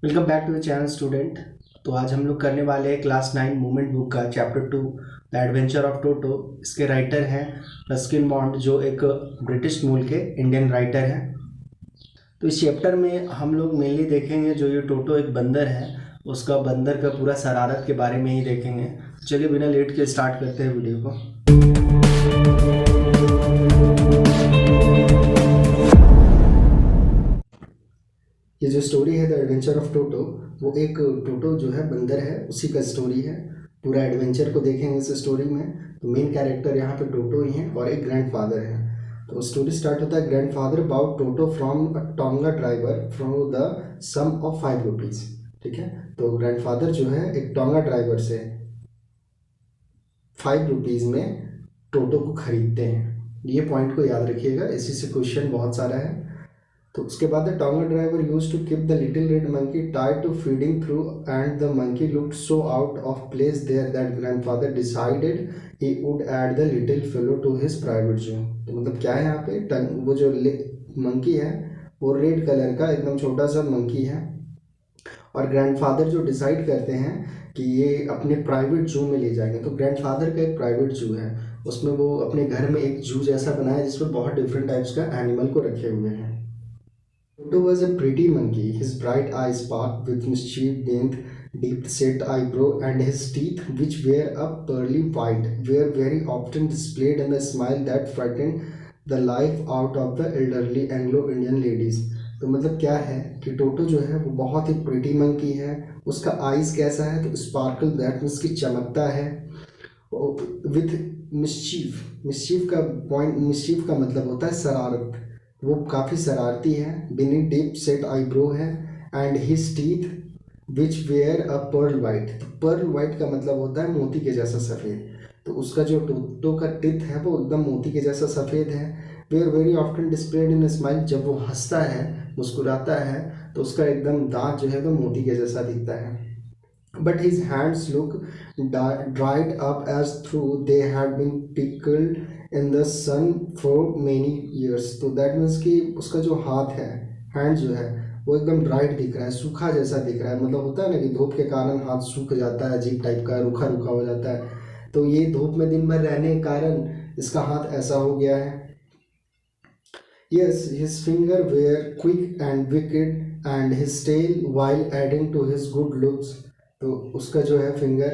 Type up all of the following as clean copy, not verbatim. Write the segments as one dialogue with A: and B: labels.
A: Welcome back to the channel student. तो आज हम लोग करने वाले हैं क्लास 9 मूवमेंट बुक का chapter 2 the adventure of Toto. इसके राइटर हैं रस्किन बॉन्ड, जो एक ब्रिटिश मूल के इंडियन राइटर हैं। तो इस चैप्टर में हम लोग मेनली देखेंगे जो ये टोटो एक बंदर है, उसका बंदर का पूरा शरारत के बारे में ही देखेंगे। तो चलिए बिना लेट के स्टार्ट करते हैं वीडियो को। ये जो स्टोरी है द एडवेंचर ऑफ टोटो, वो एक टोटो जो है बंदर है उसी का स्टोरी है। पूरा एडवेंचर को देखेंगे इस स्टोरी में। तो मेन कैरेक्टर यहाँ पे टोटो ही हैं और एक ग्रैंडफादर है। तो स्टोरी स्टार्ट होता है grandfather about Toto from a tonga driver from the sum of 5 rupees. ठीक है, तो ग्रैंडफादर जो है एक टोंगा ड्राइवर से 5 रुपीज़ में टोटो को खरीदते हैं। ये पॉइंट को याद रखिएगा, इसी से क्वेश्चन बहुत सारा है। तो उसके बाद the tonga driver used to keep the little red monkey tied to feeding trough and the monkey looked so out of place there that grandfather decided he would add the little fellow to his private zoo. तो मतलब क्या है यहाँ पे, वो जो monkey है वो रेड कलर का एकदम छोटा सा मंकी है, और ग्रैंडफादर जो डिसाइड करते हैं कि ये अपने प्राइवेट जू में ले जाएंगे। तो ग्रैंडफादर का एक प्राइवेट जू है, उसमें वो अपने घर में एक जू जैसा बनाया जिसमें बहुत डिफरेंट टाइप्स का एनिमल को रखे हुए हैं। Toto was a pretty monkey. His bright eyes sparkled with mischief beneath deep-set eyebrow, and his teeth, which were a pearly white, were very often displayed in a smile that frightened the life out of the elderly Anglo-Indian ladies. तो मतलब क्या है कि टोटो जो है वो बहुत ही pretty monkey है। उसका आइज कैसा है, तो स्पार्कल, दैट मीन्स की चमकता है। विथ मिस्चीफ का पॉइंट, मिस्चीफ का मतलब होता है शरारत। वो काफ़ी शरारती है। बिनी डीप सेट आईब्रो है, and his teeth which were a pearl white. तो पर्ल वाइट का मतलब होता है मोती के जैसा सफ़ेद। तो उसका जो टोटो का टीथ है वो एकदम मोती के जैसा सफ़ेद है। Were very often displayed in smile, जब वो हंसता है, मुस्कुराता है, तो उसका एकदम दांत जो है वो मोती के जैसा दिखता है। But his hands look dried up as though they had been pickled in the sun for many years. तो that means कि उसका जो हाथ है, हैंड जो है वो एकदम ड्राइड दिख रहा है, सूखा जैसा दिख रहा है। मतलब होता है ना कि धूप के कारण हाथ सूख जाता है, अजीब टाइप का रूखा रूखा हो जाता है। तो ये धूप में दिन भर रहने के कारण इसका हाथ ऐसा हो गया है। Yes, his finger were quick and wicked, and his tail, while adding to his good looks, तो उसका जो है फिंगर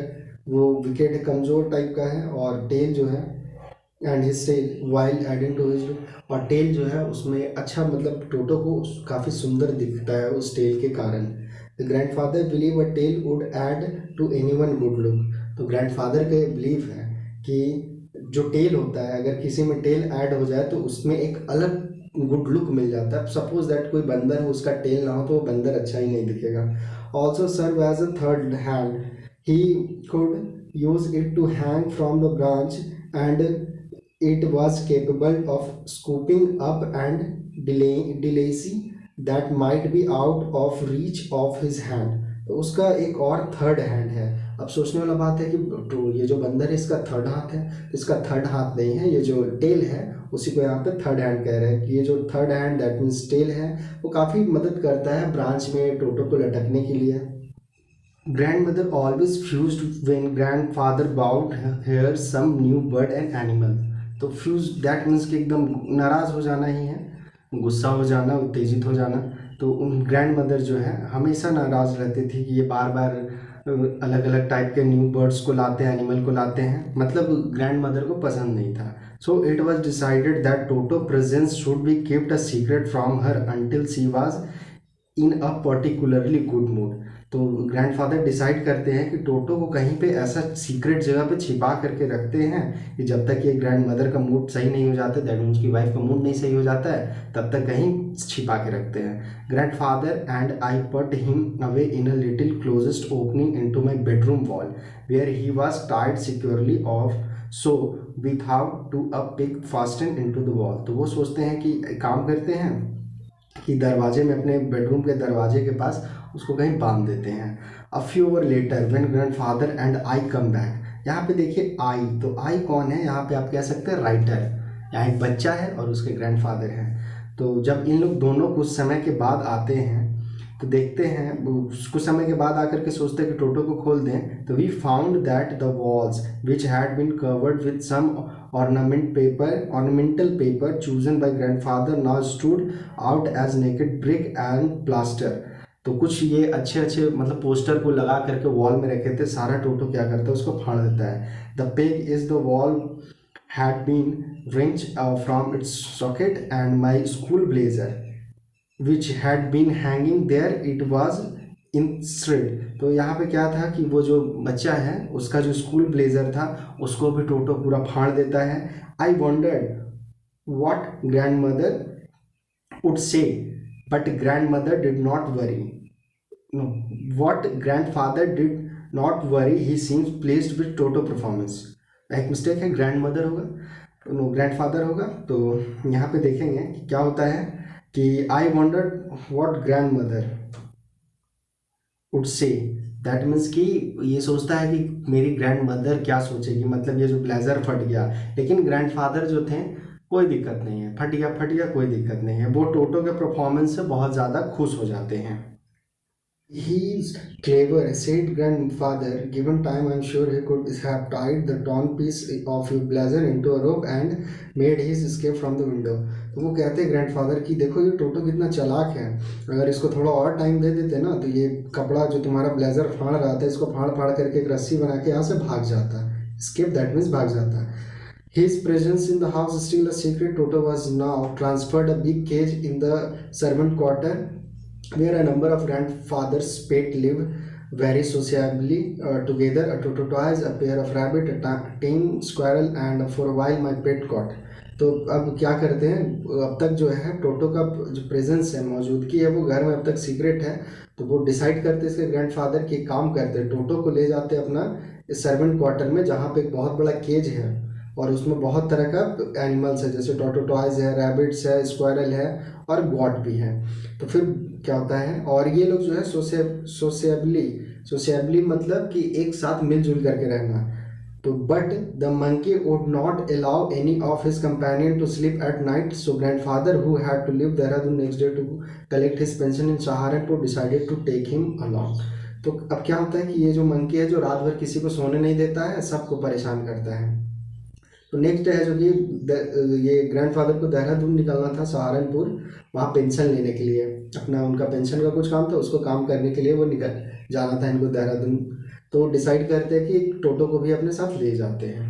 A: वो विकेट कमज़ोर टाइप का है, और टेल जो है, and his tail while adding to his, और टेल जो है उसमें अच्छा, मतलब टोटो को काफ़ी सुंदर दिखता है उस टेल के कारण। The grandfather believe a tail would add to anyone good look. तो ग्रैंडफादर का ये बिलीव है कि जो टेल होता है, अगर किसी में टेल ऐड हो जाए तो उसमें एक अलग गुड लुक मिल जाता है। सपोज दैट कोई बंदर हो, उसका टेल ना हो तो वो बंदर अच्छा ही नहीं दिखेगा। Also serve as a third hand, he could use it to hang from the branch, and it was capable of scooping up and delicacy that might be out of reach of his hand. तो उसका एक और third hand है। अब सोचने वाला बात है कि तो ये जो बंदर है इसका थर्ड हाथ है, इसका थर्ड हाथ नहीं है, ये जो टेल है उसी को यहाँ पे थर्ड हैंड कह रहे हैं कि ये जो third hand that means tail है वो काफ़ी मदद करता है ब्रांच में टोटो को लटकने के लिए। Grandmother always fussed when grandfather brought here some new bird and animal. तो फ्यूज दैट मीन्स कि एकदम नाराज़ हो जाना ही है, गुस्सा हो जाना, उत्तेजित हो जाना। तो उन ग्रैंड मदर जो है हमेशा नाराज़ रहती थी कि ये बार बार अलग अलग टाइप के न्यू बर्ड्स को लाते हैं, एनिमल को लाते हैं, मतलब ग्रैंड मदर को पसंद नहीं था। So it was decided that toto presence should be kept a secret from her until she was in a particularly good mood. तो ग्रैंडफादर डिसाइड करते हैं कि टोटो को कहीं पे ऐसा सीक्रेट जगह पे छिपा करके रखते हैं कि जब तक ये ग्रैंड मदर का मूड सही नहीं हो जाता, दैट मीन्स की वाइफ का मूड नहीं सही हो जाता है, तब तक कहीं छिपा के रखते हैं। Grandfather and I put him away in a little closet opening into my bedroom wall where he was tied securely of so without to a pick fasten into the wall. तो वो सोचते हैं कि काम करते हैं कि दरवाजे में, अपने बेडरूम के दरवाजे के पास उसको कहीं बांध देते हैं। A few hour later when grandfather and I come back. यहाँ पे देखिए आई, तो आई कौन है, यहाँ पे आप कह सकते हैं राइटर। यहाँ एक बच्चा है और उसके ग्रैंडफादर हैं। तो जब इन लोग दोनों कुछ समय के बाद आते हैं तो देखते हैं, कुछ समय के बाद आकर के सोचते हैं कि टोटो को खोल दें। तो we found that the walls which had been covered with some ornamental paper chosen by grandfather now stood out as naked brick and plaster. तो कुछ ये अच्छे अच्छे मतलब पोस्टर को लगा करके वॉल में रखे थे। सारा टोटो क्या करता है, उसको फाड़ देता है। The peg is the wall had been wrenched from its socket and my school blazer which had been hanging there it was in shred। तो यहाँ पे क्या था कि वो जो बच्चा है उसका जो स्कूल ब्लेजर था उसको भी टोटो पूरा फाड़ देता है। I wondered what grandmother would say but grandmother did not worry। No, what grandfather did not worry, he seems pleased with Toto performance। एक मिस्टेक है, ग्रैंड मदर होगा, नो ग्रैंडफादर होगा। तो यहाँ पे देखेंगे कि क्या होता है कि I wonder what grand mother would say. That means कि ये सोचता है कि मेरी ग्रैंड मदर क्या सोचेगी, मतलब ये जो ब्लेजर फट गया, लेकिन ग्रैंडफादर जो थे कोई दिक्कत नहीं है, फट गया कोई दिक्कत नहीं है। वो टोटो के परफॉर्मेंस से बहुत ज़्यादा खुश हो जाते हैं। He's clever, said grandfather. Given time, I'm sure he could have tied the torn piece of your blazer into a rope and made his escape from the window। तो वो कहते हैं ग्रैंडफादर कि देखो ये टोटो कितना चालाक है, अगर इसको थोड़ा और टाइम दे देते ना तो ये कपड़ा जो तुम्हारा ब्लेजर फाड़ रहा था इसको फाड़ फाड़ करके एक रस्सी बना के यहाँ से भाग जाता। Escape, that means भाग जाता। His presence in the house is still a secret। Toto was now transferred a big cage in the servant quarter where a number of grandfather's pet live very sociably together, a tortoise, a pair of rabbit, a tame squirrel, and for a while my pet cat। तो अब क्या करते हैं, अब तक जो है Toto का जो प्रेजेंस है, मौजूदगी है, वो घर में अब तक सीक्रेट है। तो वो डिसाइड करते इसके ग्रैंडफादर की काम करते, टोटो को ले जाते अपना सर्वेंट क्वार्टर में जहाँ पे एक बहुत बड़ा केज है और उसमें बहुत तरह का एनिमल्स है, जैसे टॉर्टोटॉयज है, रैबिट्स है, स्क्वायरल है और गॉट भी है। तो फिर क्या होता है, और ये लोग जो है सोशेबली मतलब कि एक साथ मिलजुल करके रहना। तो but the monkey would not allow any of his companion to sleep at night, so grandfather who had to leave Dehradun next day to collect his pension in Saharanpur decided to take him along. तो अब क्या होता है कि ये जो monkey है जो रात भर किसी को सोने नहीं देता है, सबको परेशान करता है। तो नेक्स्ट है जो कि ये ग्रैंडफादर को देहरादून निकलना था, सहारनपुर, वहाँ पेंशन लेने के लिए, अपना उनका पेंशन का कुछ काम था, उसको काम करने के लिए वो निकल जाना था इनको देहरादून। तो डिसाइड करते हैं कि टोटो को भी अपने साथ ले जाते हैं।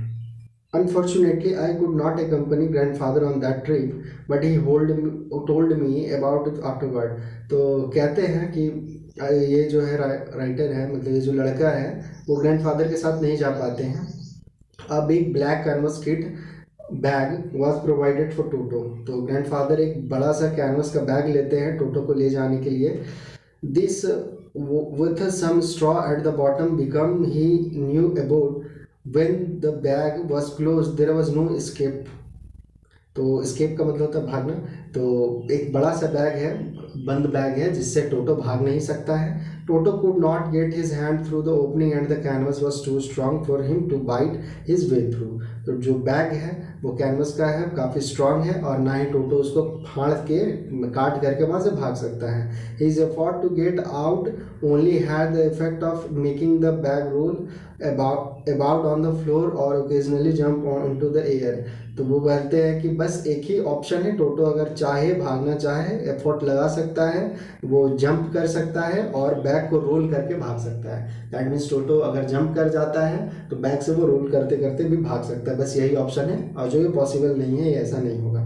A: Unfortunately, I could not accompany grandfather on that trip, but he told me about it afterward। तो कहते हैं कि ये जो है राइटर है, मतलब ये जो लड़का है वो ग्रैंडफादर के साथ नहीं जा पाते हैं। A big black canvas kit bag was provided for Toto। तो ग्रैंडफादर एक बड़ा सा कैनवस का बैग लेते हैं टोटो को ले जाने के लिए। This with some straw at the bottom become he knew about when the bag was closed there was no escape। तो escape का मतलब होता है भागना। तो एक बड़ा सा बैग है, बंद बैग है जिससे टोटो भाग नहीं सकता है। टोटो could not get his hand through the opening and the canvas was too strong for him to bite his way through। तो जो बैग है वो कैनवस का है, काफ़ी स्ट्रांग है और ना ही टोटो उसको फाड़ के काट करके वहाँ से भाग सकता है। His effort to get out only had the effect of making the bag roll about on the floor or occasionally jump into the air। तो वो कहते हैं कि बस एक ही ऑप्शन है, टोटो अगर चाहे भागना चाहे एफर्ट लगा सकता है, वो जंप कर सकता है और बैग को रोल करके भाग सकता है। दैट मीन्स टोटो अगर जंप कर जाता है तो बैग से वो रोल करते करते भी भाग सकता है, बस यही ऑप्शन है। और जो ये पॉसिबल नहीं है, ये ऐसा नहीं होगा।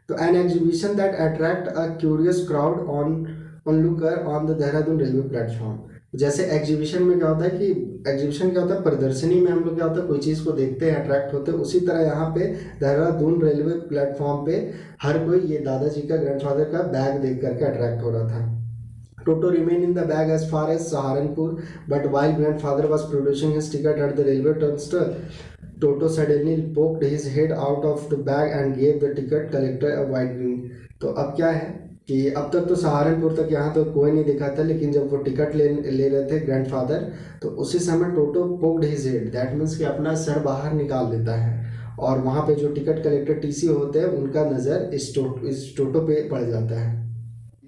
A: तो an exhibition that attract a curious crowd on looker on the Dehradun railway platform. जैसे एग्जीबिशन में क्या होता है कि एग्जीबिशन क्या होता है, प्रदर्शनी में हम लोग क्या होता है कोई चीज़ को देखते हैं, अट्रैक्ट होते हैं, उसी तरह यहाँ पे देहरादून रेलवे प्लेटफॉर्म पे हर कोई ये दादाजी का ग्रैंडफादर का बैग देख करके अट्रैक्ट हो रहा था। Toto remained in the bag as far as Saharanpur, but while grandfather was producing his ticket at the railway turnstile, Toto suddenly poked his head out of the bag and gave the ticket collector a wide grin। तो अब क्या है कि अब तक तो सहारनपुर तक यहाँ तो कोई नहीं दिखा था, लेकिन जब वो टिकट ले रहे थे ग्रैंडफादर, तो उसी समय Toto poked his head, that means कि अपना सर बाहर निकाल देता है और वहाँ पे जो टिकट कलेक्टर टीसी होते हैं उनका नज़र इस टोटो पे पड़ जाता है।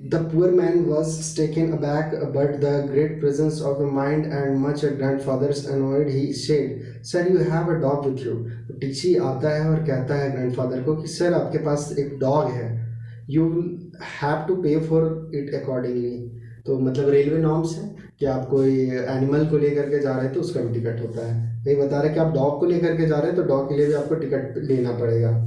A: The poor man was taken aback, but the great presence of a mind and much a grandfather's annoyed, he said, "Sir, you have a dog with you." तो टीची आता है और कहता है ग्रैंडफादर को कि सर आपके पास एक डॉग है, यू हैव टू पे फॉर इट अकॉर्डिंगली। तो मतलब रेलवे नॉर्म्स है कि आप कोई एनिमल को लेकर के जा रहे हैं तो उसका भी टिकट होता है। वही बता रहे हैं कि आप डॉग को लेकर के जा रहे हैं तो डॉग के लिए भी आपको टिकट लेना पड़ेगा।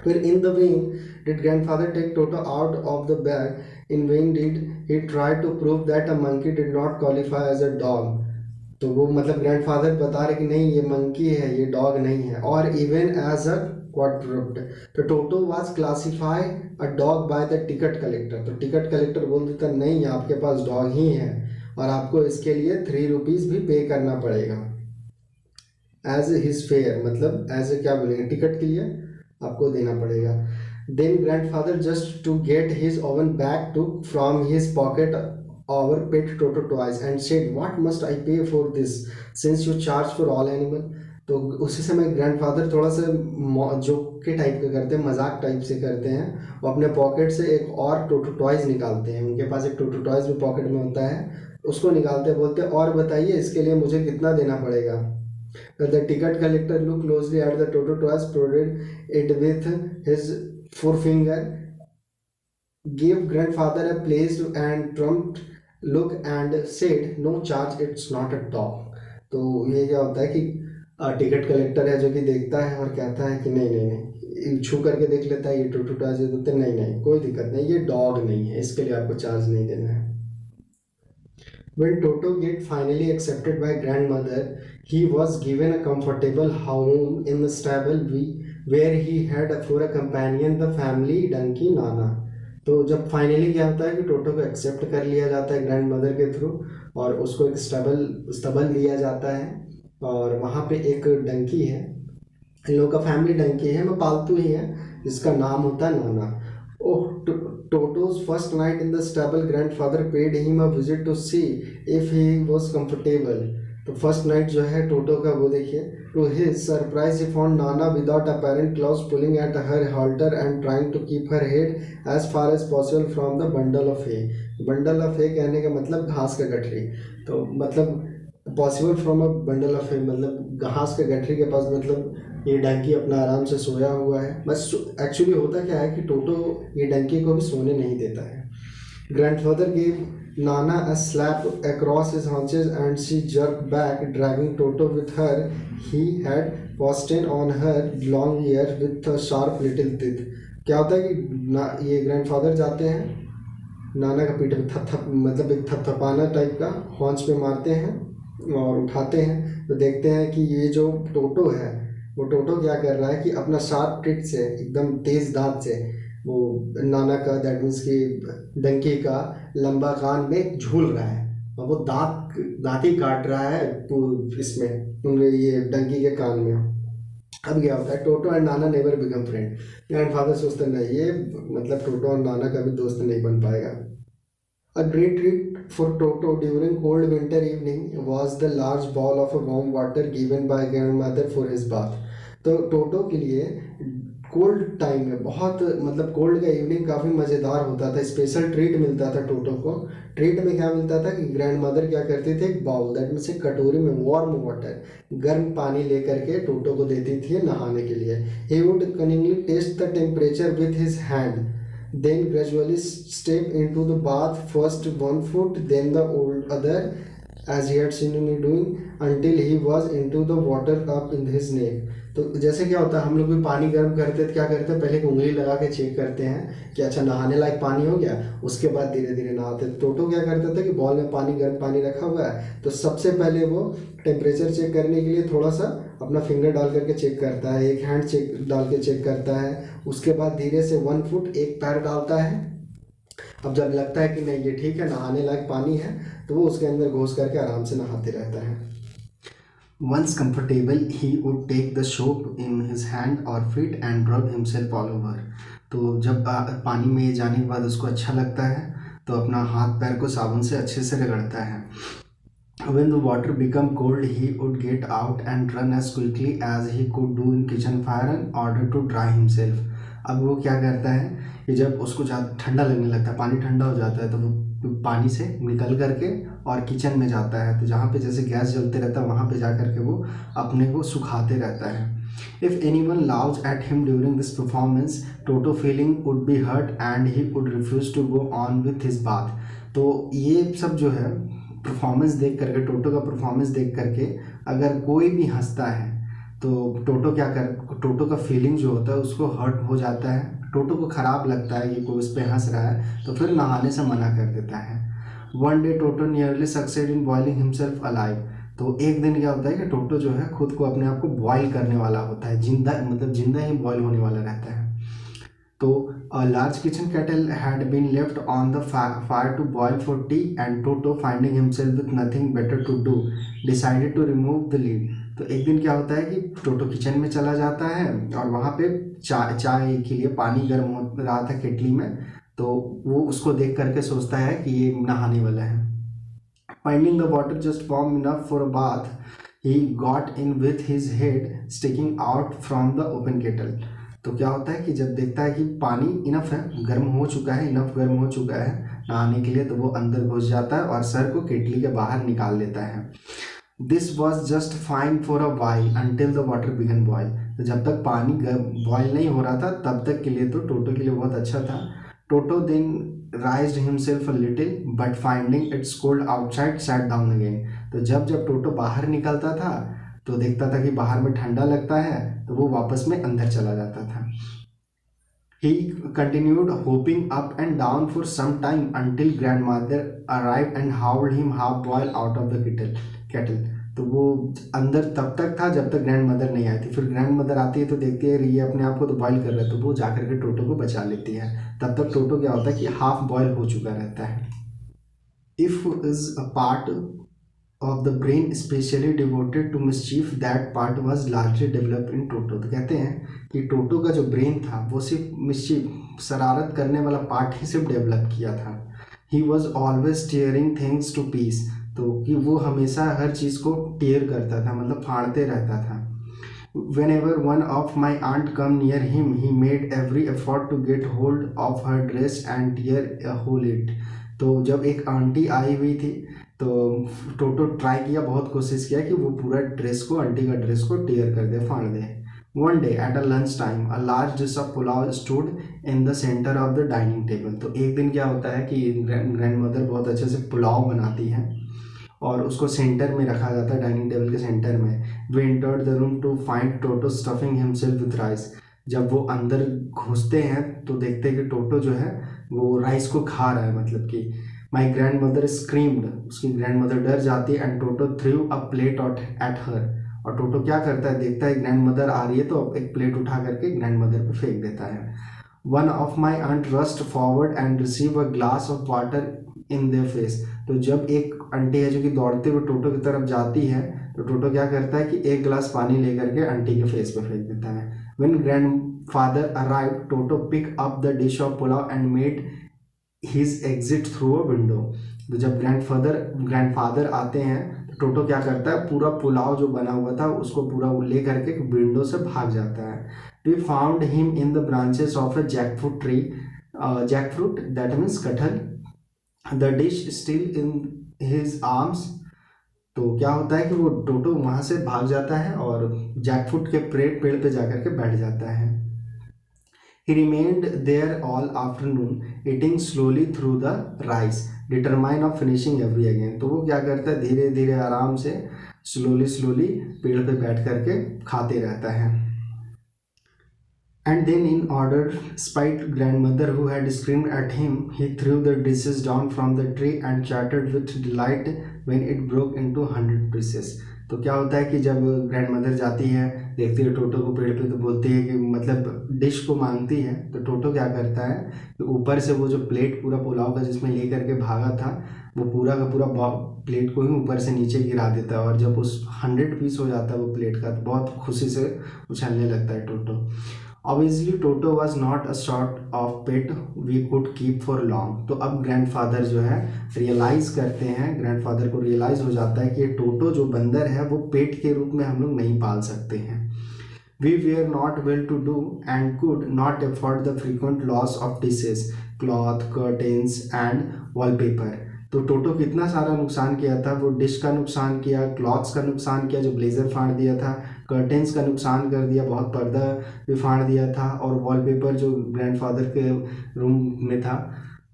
A: फिर in the when did grandfather take Toto out of the bag? In vain did he try to prove that a monkey did not qualify as a dog. तो वो मतलब ग्रैंडफादर बता रहे कि नहीं ये मंकी है, ये डॉग नहीं है। और इवन एज अ quadruped, तो टोटो was classify a dog by the ticket collector. तो टिकट कलेक्टर बोल देता नहीं आपके पास डॉग ही है और आपको इसके लिए 3 रुपीज़ भी पे करना पड़ेगा एज हिज फेयर, मतलब एज ए क्या बोलेंगे टिकट के लिए आपको देना पड़ेगा। Then grandfather just to get his oven back took from his pocket our pet Toto toys and said, "What must I pay for this since you charge for all animal?" तो उसी समय grandfather थोड़ा सा joke के type का करते हैं, मजाक टाइप से करते हैं। वो अपने पॉकेट से एक और टोटो टॉयज निकालते हैं, उनके पास एक टोटो टॉयज भी पॉकेट में होता है, उसको निकालते बोलते और बताइए इसके लिए मुझे कितना देना पड़ेगा। The ticket collector looked closely at the Toto toys, prodded it with his forefinger, gave grandfather a pleased and prompt look and said, "No charge, it's not a dog." तो ये क्या होता है कि टिकट कलेक्टर है जो कि देखता है और कहता है कि नहीं नहीं नहीं, छू करके देख लेता है ये टोटो टॉयज देते, नहीं नहीं कोई दिक्कत नहीं, ये डॉग नहीं है, इसके लिए आपको चार्ज नहीं देना है। When Toto get finally accepted by grandmother, he was given a comfortable home in the stable where he had for a companion the family donkey Nana. तो जब फाइनली क्या होता है कि टोटो को एक्सेप्ट कर लिया जाता है ग्रैंड मदर के थ्रू और उसको एक स्टबल दिया जाता है और वहाँ पे एक डंकी है, इन लोगों का फैमिली डंकी है, वो पालतू ही है जिसका नाम होता है नाना। ओह, Toto's first night in the stable, grandfather paid him a visit to see if he was comfortable. तो फर्स्ट नाइट जो है टोटो का वो देखिए, to his surprise he found Nana without apparent clause pulling at her halter and trying to keep her head as far as possible from the bundle of hay. Bundle of hay कहने का मतलब घास का गठरी, तो मतलब possible from a bundle of hay मतलब घास के गठरी के पास, मतलब ये डंकी अपना आराम से सोया हुआ है। बस एक्चुअली होता क्या है कि टोटो ये डंकी को भी सोने नहीं देता है। Grandfather gave Nana a slap across his haunches and she jerked back, dragging Toto with her. He had fastened on her long ear with a sharp little teeth. क्या होता है कि ये ग्रैंडफादर जाते हैं नाना का पीठ पे थप मतलब एक थपथपाना टाइप का हॉन्च पे मारते हैं और उठाते हैं, तो देखते हैं कि ये जो टोटो है वो टोटो क्या कर रहा है कि अपना शार्प टिट से एकदम तेज दांत से वो नाना का दैट मीन्स कि डंकी का लंबा कान में झूल रहा है और वो दांत ही काट रहा है इसमें ये डंकी के कान में। अब क्या होता है, टोटो and Nana never become friend. Grandfather सोचते नहीं ये मतलब टोटो और नाना का भी दोस्त नहीं बन पाएगा। A great treat for Toto during cold winter evening was the large ball of warm water given by grandmother for his bath. तो टोटो के लिए कोल्ड टाइम में बहुत मतलब कोल्ड का इवनिंग काफ़ी मज़ेदार होता था, स्पेशल ट्रीट मिलता था टोटो को। ट्रीट में क्या मिलता था कि ग्रैंड मदर क्या करती थी, एक बाउल दैट मीन्स एक कटोरी में वार्म वाटर गर्म पानी लेकर के टोटो को देती थी नहाने के लिए। He would cunningly test the temperature with his hand, then gradually step into the bath, first one foot then the other as he had seen me doing until he was into the water up in his neck. तो जैसे क्या होता है हम लोग भी पानी गर्म करते तो क्या करते हैं, पहले एक उंगली लगा के चेक करते हैं कि अच्छा नहाने लायक पानी हो गया, उसके बाद धीरे धीरे नहाते। टोटो क्या करता था कि बॉल में पानी गर्म पानी रखा हुआ है तो सबसे पहले वो टेम्परेचर चेक करने के लिए थोड़ा सा अपना फिंगर डाल करके चेक करता है, एक हैंड चेक डाल के चेक करता है, उसके बाद धीरे से 1 फुट एक पैर डालता है। अब जब लगता है कि नहीं ये ठीक है नहाने लायक पानी है तो वो उसके अंदर घुस करके आराम से नहाते रहता है। Once comfortable, he would take the soap in his hand or feet and rub himself all over. तो जब पानी में जाने के बाद उसको अच्छा लगता है तो अपना हाथ पैर को साबुन से अच्छे से रगड़ता है। When the water became cold, he would get out and run as quickly as he could do in kitchen fire in order to dry himself. अब वो क्या करता है कि जब उसको ज़्यादा ठंडा लगने लगता है, पानी ठंडा हो जाता है, तो वो पानी से निकल करके और किचन में जाता है। तो जहाँ पे जैसे गैस जलते रहता है वहाँ पे जा करके वो अपने को सुखाते रहता है। If anyone laughs at him during this performance, Toto feeling would be hurt and he would refuse to go on with his bath। तो ये सब जो है परफॉर्मेंस देख करके, टोटो का परफॉर्मेंस देख करके अगर कोई भी हंसता है तो टोटो का फीलिंग जो होता है उसको हर्ट हो जाता है। टोटो को ख़राब लगता है कि कोई उस पर हंस रहा है, तो फिर नहाने से मना कर देता है। One day toto nearly succeed in boiling himself alive. तो एक दिन क्या होता है कि टोटो जो है खुद को अपने आप को बॉयल करने वाला होता है, जिंदा, मतलब जिंदा ही बॉयल होने वाला रहता है। तो a large kitchen kettle had been left on the fire to boil for tea, and Toto, finding himself with nothing better to do, decided to remove the lid। तो एक दिन क्या होता है कि टोटो किचन में चला जाता है और वहाँ पे चाय के लिए पानी गर्म हो रहा था केटली में। तो वो उसको देख करके सोचता है कि ये नहाने वाला है। Finding the water just warm enough for a bath, he got in with his head sticking out from the open kettle। तो क्या होता है कि जब देखता है कि पानी इनफ है, गर्म हो चुका है, इनफ गर्म हो चुका है नहाने के लिए, तो वो अंदर घुस जाता है और सर को केटली के बाहर निकाल देता है। This was just fine for a while until the water began boil. तो जब तक पानी बॉयल नहीं हो रहा था तब तक के लिए तो टोटो के लिए बहुत अच्छा था। टोटो then raised himself a little, but finding it's cold outside, sat down again। तो जब टोटो बाहर निकलता था तो देखता था कि बाहर में ठंडा लगता है, तो वो वापस में अंदर चला जाता था। He continued hopping up and down for some time until grandmother arrived and hauled him half boiled out of the kettle। तो वो अंदर तब तक था जब तक ग्रैंड मदर नहीं आई थी। फिर ग्रैंड मदर आती है तो देखती है ये अपने आप को तो बॉयल कर रहा है, तो वो जाकर के टोटो को बचा लेती है। तब तक टोटो क्या होता है कि हाफ बॉयल हो चुका रहता है। If is a part of the brain specially devoted to mischief, that part was largely developed in Toto. तो कहते हैं कि टोटो का जो ब्रेन था वो सिर्फ मिसचीफ, शरारत करने वाला पार्ट ही सिर्फ डेवलप किया था। He was always tearing things to piece. तो कि वो हमेशा हर चीज़ को टीयर करता था, मतलब फाड़ते रहता था। Whenever one of my aunt come near him, he made every effort to get hold of her dress and tear a hole it। तो जब एक आंटी आई हुई थी तो टोटो ट्राई किया, बहुत कोशिश किया कि वो पूरा ड्रेस को, आंटी का ड्रेस को टीयर कर दे, फाड़ दे। One day at a lunch time, a large dish of pulao stood in the center of the dining table। तो एक दिन क्या होता है कि ग्रैंड मदर बहुत अच्छे से पुलाव बनाती हैं और उसको सेंटर में रखा जाता है, डाइनिंग टेबल के सेंटर में। We entered the room to find Toto stuffing himself with rice. जब वो अंदर घुसते हैं तो देखते हैं कि टोटो जो है वो राइस को खा रहा है, मतलब कि माई ग्रैंड मदर स्क्रीम्ड, उसकी ग्रैंड मदर डर जाती है। And Toto through a plate at her. और टोटो क्या करता है, देखता है ग्रैंड मदर आ रही है तो एक प्लेट उठा करके ग्रैंड मदर पे फेंक देता है। One of my aunt rushed forward and receive a glass of water in their face. तो जब एक आंटी है जो कि दौड़ते हुए टोटो की तरफ जाती है तो टोटो क्या करता है कि एक गिलास पानी लेकर के आंटी के फेस पे फेंक देता है। When grandfather arrived, Toto pick up the dish of pulao and made his exit through a window. तो जब ग्रैंडफादर आते हैं तो टोटो क्या करता है, पूरा पुलाव जो बना हुआ था उसको पूरा ले करके विंडो से भाग जाता है। We found him in the branches of a jackfruit tree. Jackfruit that means कटहल। The dish still in his arms. तो क्या होता है कि वो टोटो वहाँ से भाग जाता है और जैकफ्रूट के पेड़ पे जाकर के बैठ जाता है। He remained there all afternoon, eating slowly through the rice, determined of finishing every again। तो वो क्या करता है, धीरे धीरे आराम से स्लोली पेड़ पे बैठ करके खाते रहता है। And then, in order spite grandmother who had screamed at him, he threw the dishes down from the tree and chattered with delight when it broke into 100 pieces। तो क्या होता है कि जब ग्रैंडमदर जाती है, देखती है टोटो को पेड़ पे, तो बोलती है कि मतलब डिश को मांगती है। तो टोटो क्या करता है कि ऊपर से वो जो प्लेट पूरा पुलाव का जिसमें ले करके भागा था वो पूरा का पूरा प्लेट को ही ऊपर से नीचे गिरा देता है। और जब उस 100 पीस हो जाता है वो प्लेट का, तो बहुत खुशी से उछलने लगता है टोटो। Obviously, Toto was not a sort of pet we could keep for long। तो अब ग्रैंडफादर जो है रियलाइज करते हैं, ग्रैंडफादर को रियलाइज हो जाता है कि ये टोटो जो बंदर है वो पेट के रूप में हम लोग नहीं पाल सकते हैं। We were not well to do and could not afford the frequent loss of dishes, cloth, curtains and wallpaper. तो टोटो कितना सारा नुकसान किया था, वो डिश का नुकसान किया, क्लॉथ्स का नुकसान किया जो ब्लेजर फाड़ दिया था, कर्टेन्स का नुकसान कर दिया, बहुत पर्दा भी फाड़ दिया था, और वॉलपेपर जो ग्रैंडफादर के रूम में था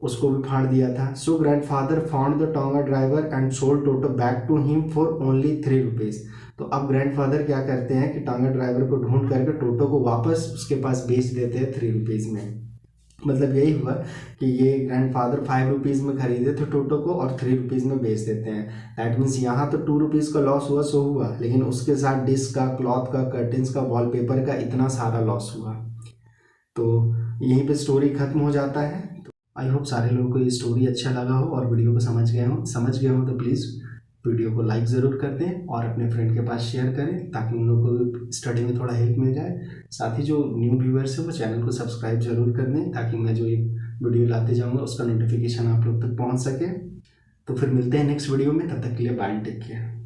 A: उसको भी फाड़ दिया था। So grandfather found the tonga driver and sold Toto back to him for only 3 rupees. तो अब ग्रैंडफादर क्या करते हैं कि टांगा ड्राइवर को ढूंढ करके टोटो को वापस उसके पास बेच देते हैं 3 रुपीज़ में। मतलब यही हुआ कि ये ग्रैंडफादर 5 रुपीज़ में खरीदे थे टोटो को और 3 रुपीज़ में बेच देते हैं। दैट मीन्स यहाँ तो 2 रुपीज़ का लॉस हुआ सो हुआ, लेकिन उसके साथ डिश का, क्लॉथ का, कर्टेन्स का, वॉलपेपर का इतना सारा लॉस हुआ। तो यहीं पे स्टोरी खत्म हो जाता है। तो आई होप सारे लोगों को ये स्टोरी अच्छा लगा हो और वीडियो को समझ गए हो तो प्लीज़ वीडियो को लाइक ज़रूर कर दें और अपने फ्रेंड के पास शेयर करें ताकि उन लोगों को स्टडी में थोड़ा हेल्प मिल जाए। साथ ही जो न्यू व्यूअर्स है वो चैनल को सब्सक्राइब जरूर कर दें ताकि मैं जो ये वीडियो लाते जाऊँगा उसका नोटिफिकेशन आप लोग तक पहुँच सके। तो फिर मिलते हैं नेक्स्ट वीडियो में, तब तक के लिए बाय, टेक केयर।